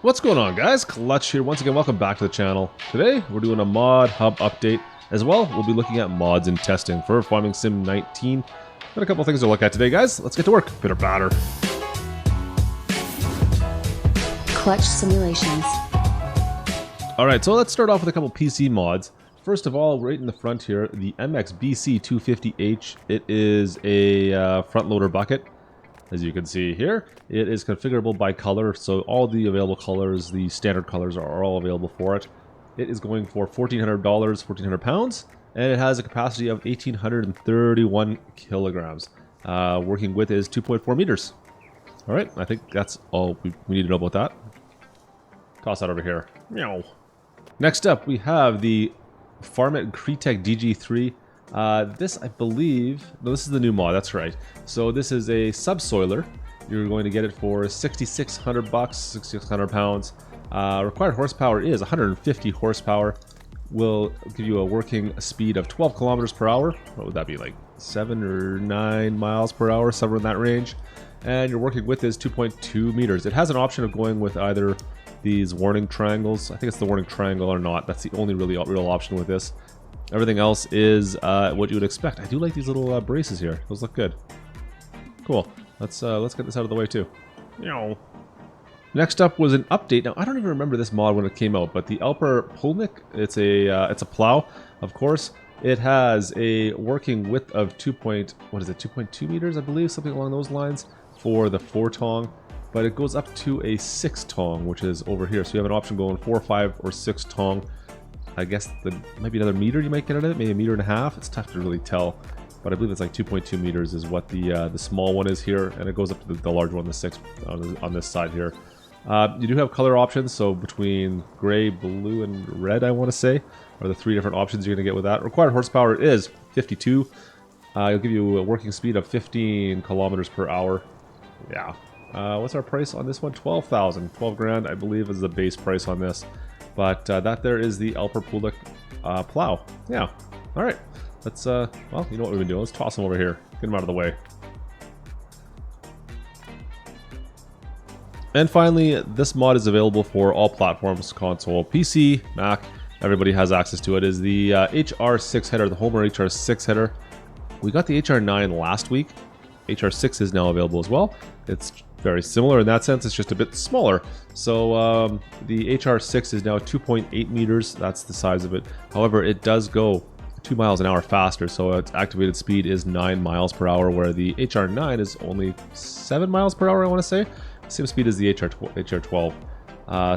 What's going on, guys? Klutch here. Once again, welcome back to the channel. Today, we're doing a mod hub update. As well, we'll be looking at mods and testing for Farming Sim 19. Got a couple things to look at today, guys. Let's get to work. Bitter batter. Klutch simulations. Alright, so let's start off with a couple PC mods. First of all, right in the front here, the MXBC250H. It is a front loader bucket. As you can see here, it is configurable by color, so all the available colors, the standard colors, are all available for it. It is going for $1,400, 1,400 pounds, and it has a capacity of 1,831 kilograms. Working width is 2.4 meters. All right, I think that's all we need to know about that. Toss that over here. Meow. Next up, we have the Creetech DG3. This, I believe, no, this is the new mod, that's right. So this is a subsoiler. You're going to get it for 6,600 bucks, 6,600 pounds. Required horsepower is 150 horsepower. Will give you a working speed of 12 kilometers per hour. What would that be, like 7 or 9 miles per hour, somewhere in that range. And your working width is 2.2 meters. It has an option of going with either these warning triangles. I think it's the warning triangle or not. That's the only really real option with this. Everything else is what you would expect. I do like these little braces here. Those look good. Cool. Let's get this out of the way too. Meow. Next up was an update. Now I don't even remember this mod when it came out, but the Alper Pull, it's a plow, of course. It has a working width of 2.2 meters, I believe, something along those lines for the 4-tong. But it goes up to a 6-tong, which is over here. So you have an option going 4, 5, or 6-tong. I guess maybe another meter you might get out of it, maybe 1.5 meters. It's tough to really tell, but I believe it's like 2.2 meters is what the small one is here, and it goes up to the large one, the 6 on this side here. You do have color options, so between gray, blue, and red, I want to say, are the 3 different options you're going to get with that. Required horsepower is 52. It'll give you a working speed of 15 kilometers per hour. Yeah. What's our price on this one? 12,000. 12 grand, I believe, is the base price on this. But that there is the Alper Pull plow. Yeah. All right. Let's, well, you know what we've been doing. Let's toss them over here. Get them out of the way. And finally, this mod is available for all platforms, console, PC, Mac. Everybody has access to it. It is the HR6 header, the Homer HR6 header. We got the HR9 last week. HR6 is now available as well. It's very similar in that sense, it's just a bit smaller. So the HR6 is now 2.8 meters, that's the size of it. However, it does go 2 miles an hour faster, so its activated speed is 9 miles per hour, where the HR9 is only 7 miles per hour, I want to say. Same speed as the HR12.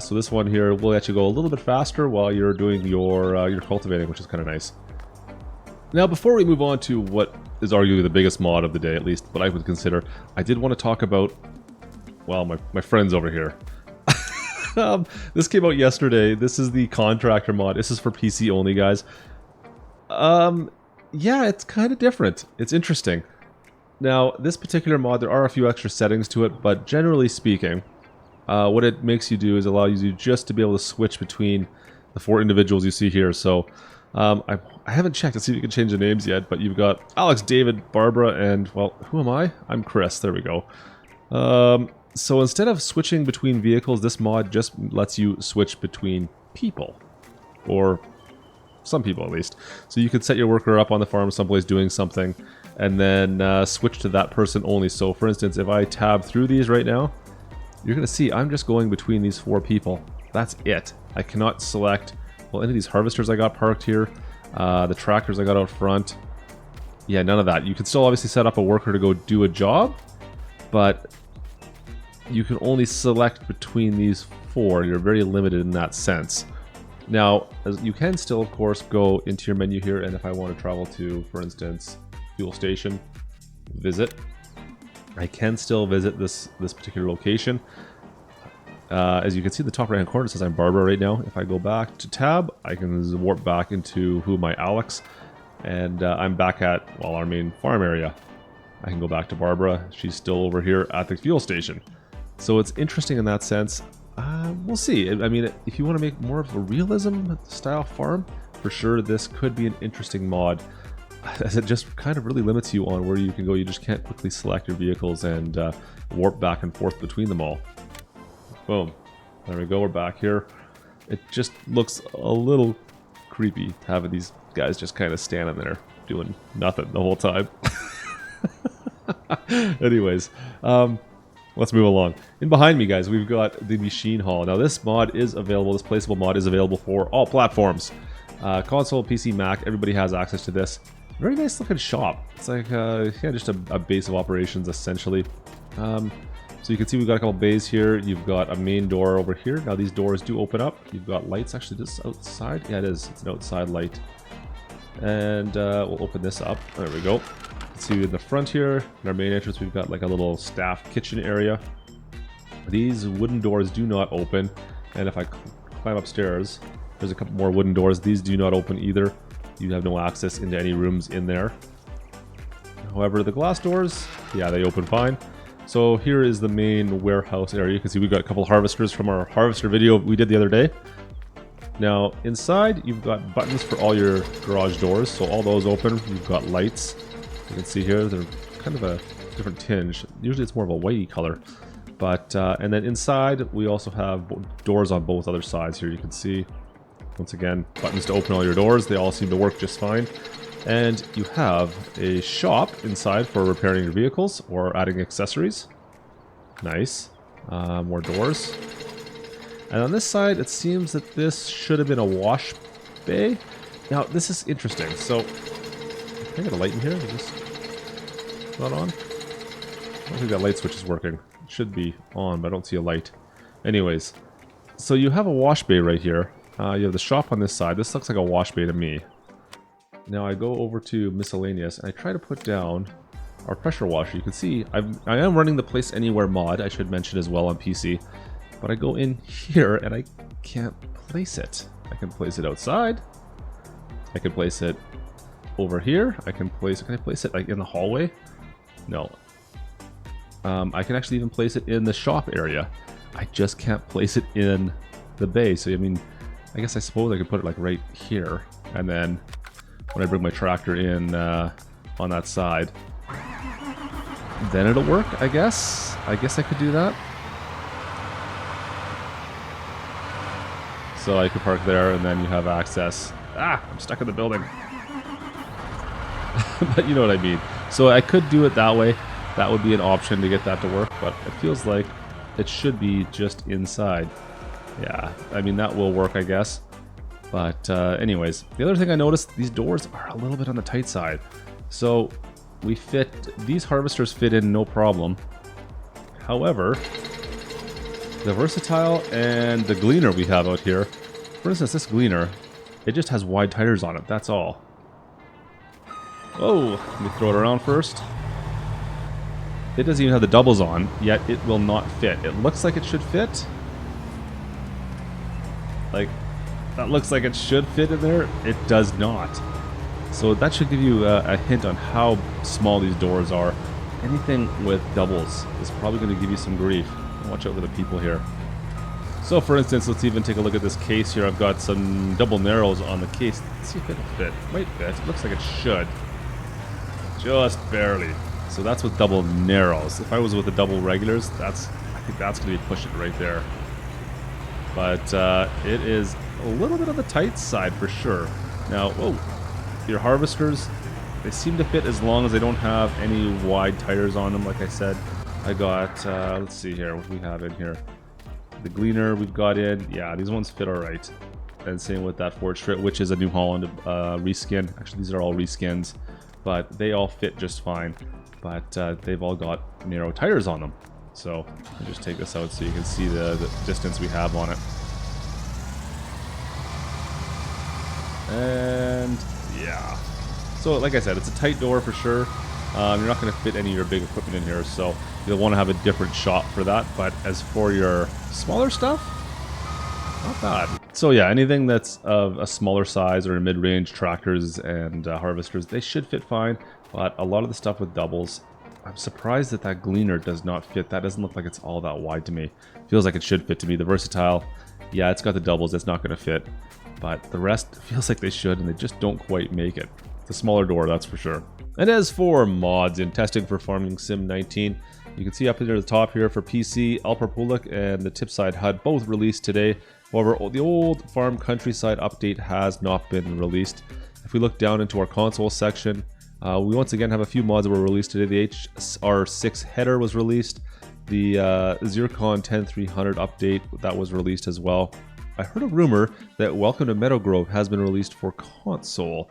So this one here will let you go a little bit faster while you're doing your cultivating, which is kind of nice. Now, before we move on to what is arguably the biggest mod of the day, at least what I would consider, I did want to talk about, well, my friends over here. This came out yesterday. This is the Contractor Mod. This is for PC only, guys. Yeah, it's kind of different. It's interesting. Now, this particular mod, there are a few extra settings to it, but generally speaking, what it makes you do is allow you just to be able to switch between the 4 individuals you see here. So, I haven't checked to see if you can change the names yet, but you've got Alex, David, Barbara, and, well, who am I? I'm Chris. There we go. So instead of switching between vehicles, this mod just lets you switch between people. Or some people, at least. So you could set your worker up on the farm someplace doing something, and then switch to that person only. So, for instance, if I tab through these right now, you're going to see I'm just going between these 4 people. That's it. I cannot select, well, any of these harvesters I got parked here, the tractors I got out front. Yeah, none of that. You can still obviously set up a worker to go do a job, but you can only select between these 4. You're very limited in that sense. Now, you can still, of course, go into your menu here, and if I want to travel to, for instance, fuel station, visit, I can still visit this particular location. As you can see in the top right hand corner, it says I'm Barbara right now. If I go back to tab, I can warp back into who am I, Alex, and I'm back at, well, our main farm area. I can go back to Barbara. She's still over here at the fuel station. So it's interesting in that sense. We'll see. I mean, if you want to make more of a realism style farm, for sure this could be an interesting mod. As it just kind of really limits you on where you can go. You just can't quickly select your vehicles and warp back and forth between them all. Boom. There we go, we're back here. It just looks a little creepy having these guys just kind of standing there doing nothing the whole time. Anyways, let's move along. In behind me, guys, we've got the machine hall. Now this mod is available, this placeable mod is available for all platforms. Console, PC, Mac, everybody has access to this. Very nice looking shop. It's like, yeah, just a base of operations essentially. So you can see we've got a couple bays here. You've got a main door over here. Now these doors do open up. You've got lights actually just outside. Yeah, it is. It's an outside light. And we'll open this up. There we go. See in the front here, in our main entrance, we've got like a little staff kitchen area. These wooden doors do not open. And if I climb upstairs, there's a couple more wooden doors. These do not open either. You have no access into any rooms in there. However, the glass doors, yeah, they open fine. So here is the main warehouse area. You can see we've got a couple harvesters from our harvester video we did the other day. Now inside you've got buttons for all your garage doors, so all those open. You've got lights. You can see here they're kind of a different tinge. Usually it's more of a whitey color. But and then inside we also have doors on both other sides here. You can see once again buttons to open all your doors. They all seem to work just fine. And you have a shop inside for repairing your vehicles or adding accessories. Nice. More doors. And on this side, it seems that this should have been a wash bay. Now, this is interesting. So, can I get a light in here? Is this not on? I don't think that light switch is working. It should be on, but I don't see a light. Anyways, so you have a wash bay right here. You have the shop on this side. This looks like a wash bay to me. Now I go over to miscellaneous and I try to put down our pressure washer. You can see I am running the Place Anywhere mod, I should mention as well on PC. But I go in here and I can't place it. I can place it outside. I can place it over here. Can I place it like in the hallway? No. I can actually even place it in the shop area. I just can't place it in the bay. So I mean, I guess I suppose I could put it like right here, and then when I bring my tractor in on that side, then it'll work, I guess. I guess I could do that. So I could park there and then you have access. Ah, I'm stuck in the building. But you know what I mean. So I could do it that way. That would be an option to get that to work, but it feels like it should be just inside. Yeah, I mean, that will work, I guess. But anyways, the other thing I noticed, these doors are a little bit on the tight side. So we fit, these harvesters fit in no problem. However, the versatile and the gleaner we have out here, for instance, this gleaner, it just has wide tires on it, that's all. Oh, let me throw it around first. It doesn't even have the doubles on, yet it will not fit. It looks like it should fit. Like, that looks like it should fit in there. It does not. So that should give you a hint on how small these doors are. Anything with doubles is probably going to give you some grief. Watch out for the people here. So for instance, let's even take a look at this case here. I've got some double narrows on the case. Let's see if it'll fit. It might fit. It looks like it should. Just barely. So that's with double narrows. If I was with the double regulars, I think that's going to be pushing it right there. But it is a little bit on the tight side for sure. Now, your harvesters, they seem to fit as long as they don't have any wide tires on them, like I said. I got, let's see here, what we have in here. The gleaner we've got in, yeah, these ones fit alright. And same with that Ford Strip, which is a New Holland reskin. Actually, these are all reskins, but they all fit just fine. But they've all got narrow tires on them. So I'll just take this out so you can see the distance we have on it. And yeah. So like I said, it's a tight door for sure. You're not going to fit any of your big equipment in here, so you'll want to have a different shop for that. But as for your smaller stuff, not bad. So yeah, anything that's of a smaller size or mid-range tractors and harvesters, they should fit fine. But a lot of the stuff with doubles, I'm surprised that that gleaner does not fit. That doesn't look like it's all that wide to me. Feels like it should fit to me. The versatile, yeah, it's got the doubles. It's not going to fit. But the rest feels like they should, and they just don't quite make it. It's a smaller door, that's for sure. And as for mods in testing for Farming Sim 19, You can see up here at the top here for PC, Alper Pull and the Tipside HUD both released today. However, the old Farm Countryside update has not been released. If we look down into our console section, we once again have a few mods that were released today. The HR6 Header was released. The Zircon 10300 update that was released as well. I heard a rumor that Welcome to Meadow Grove has been released for console.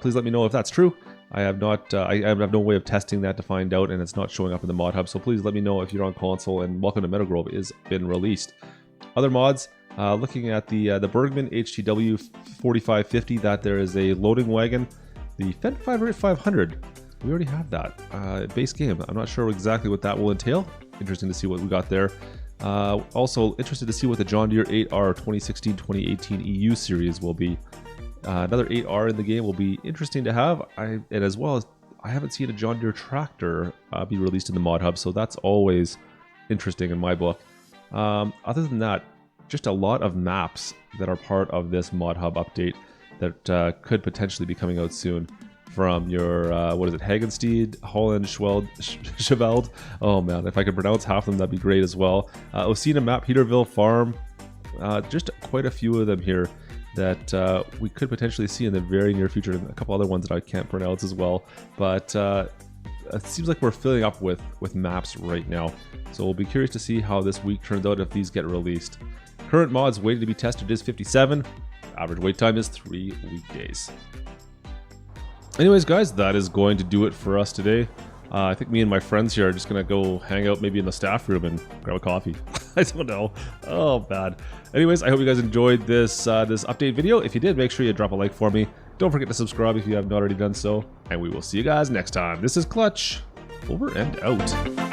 Please let me know if that's true. I have not. I have no way of testing that to find out, and it's not showing up in the mod hub. So please let me know if you're on console and Welcome to Meadow Grove is been released. Other mods, looking at the Bergman HTW 4550, that there is a loading wagon. The Fed 500. We already have that base game. I'm not sure exactly what that will entail. Interesting to see what we got there. Also interested to see what the John Deere 8R 2016-2018 EU series will be. Another 8R in the game will be interesting to have. And as well as I haven't seen a John Deere tractor be released in the mod hub, so that's always interesting in my book. Other than that, just a lot of maps that are part of this mod hub update that could potentially be coming out soon. From your, what is it, Hagensteed, Holland, Schweld. Oh man, if I could pronounce half of them, that'd be great as well. Osina map, Peterville Farm. Just quite a few of them here that we could potentially see in the very near future, and a couple other ones that I can't pronounce as well. But it seems like we're filling up with maps right now. So we'll be curious to see how this week turns out if these get released. Current mods waiting to be tested is 57. Average wait time is 3 weekdays. Anyways, guys, that is going to do it for us today. I think me and my friends here are just going to go hang out maybe in the staff room and grab a coffee. I don't know. Oh, bad. Anyways, I hope you guys enjoyed this this update video. If you did, make sure you drop a like for me. Don't forget to subscribe if you haven't already done so. And we will see you guys next time. This is Klutch. Over and out.